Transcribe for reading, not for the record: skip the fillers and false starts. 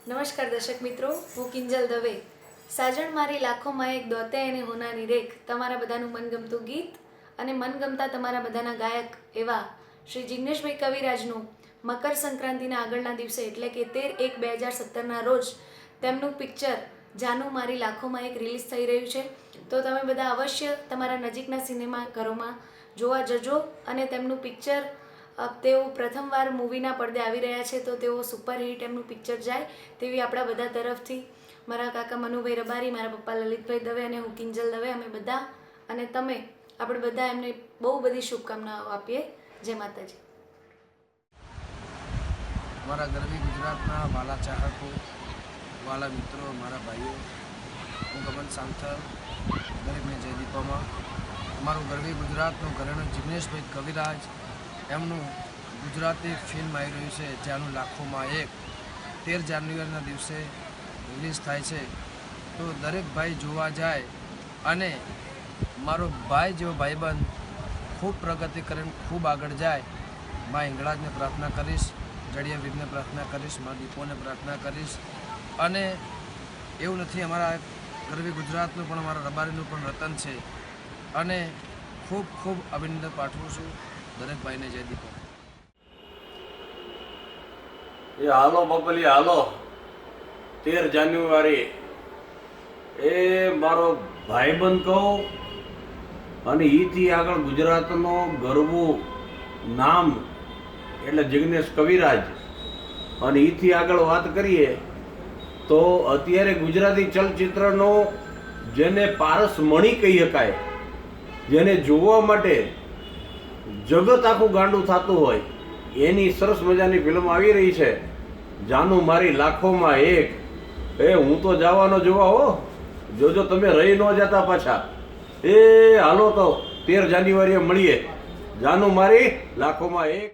નમસ્કાર દર્શક મિત્રો, હું કિંજલ દવે. સાજણ મારી લાખોમાં એક દોતે અને હોનાની રેખ તમારા બધાનું મનગમતું ગીત અને મનગમતા તમારા બધાના ગાયક એવા શ્રી જિગ્નેશભાઈ કવિરાજનું મકર સંક્રાંતિના આગળના દિવસે એટલે કે 13/1/2017ના રોજ તેમનું પિક્ચર જાનુ મારી લાખોમાં એક રિલીઝ થઈ રહ્યું છે. તો તમે બધા અવશ્ય તમારા નજીકના સિનેમા ઘરોમાં જોવા જજો અને તેમનું પિક્ચર તેઓ પ્રથમવાર મૂવીના પડદે આવી રહ્યા છે તો તેઓ સુપરહિટ એમનું પિક્ચર જાય તેવી આપણા બધા તરફથી મારા કાકા મનુભાઈ રબારી, મારા પપ્પા લલિતભાઈ દવે અને હું કિંજલ દવે, અમે બધા અને તમે આપણે બધા એમને બહુ બધી શુભકામનાઓ આપીએ. જય માતાજી. મારા ગરવી ગુજરાતના વાલા ચાહકો, વાલા મિત્રો, મારા ભાઈઓ, હું ગમન સાંથર, દરેકને જય દીપામાં. અમારું ગરવી ગુજરાતનું ઘરેણું જિગ્નેશભાઈ કવિરાજ એમનું ગુજરાતી ફિલ્મ આવી રહ્યું છે જાનુ લાખોમાં એક 13 જાન્યુઆરીના દિવસે રિલીઝ થાય છે. તો દરેક ભાઈ જોવા જાય અને મારો ભાઈ જેવો ભાઈબંધ ખૂબ પ્રગતિ કરીને ખૂબ આગળ જાય. મા હિંગળાજને પ્રાર્થના કરીશ, જડિયા વીરને પ્રાર્થના કરીશ, મા દીપોને પ્રાર્થના કરીશ. અને એવું નથી, અમારા ગરવી ગુજરાતનું પણ અમારા રબારીનું પણ રતન છે અને ખૂબ ખૂબ અભિનંદન પાઠવું છું દરેક ભાઈને. જય દીપો. એ હાલો બપલી હાલો 13 જાન્યુઆરી એ મારો ભાઈબંધ કહું અને એથી આગળ ગુજરાતનું ગરવું નામ એટલે જિગ્નેશ કવિરાજ. અને એથી આગળ વાત કરીએ તો અત્યારે ગુજરાતી ચલચિત્રનો જેને પારસમણી કહી શકાય, જેને જોવા માટે જગત આખું ગાંડું થતું હોય એની સરસ મજાની ફિલ્મ આવી રહી છે જાનુ મારી લાખોમાં એક. હું તો જવાનો જોવા હો, જોજો તમે રહી ન જતા પાછા. હાલો તો 13 જાન્યુઆરીએ મળીએ. જાનુ મારી લાખોમાં એક.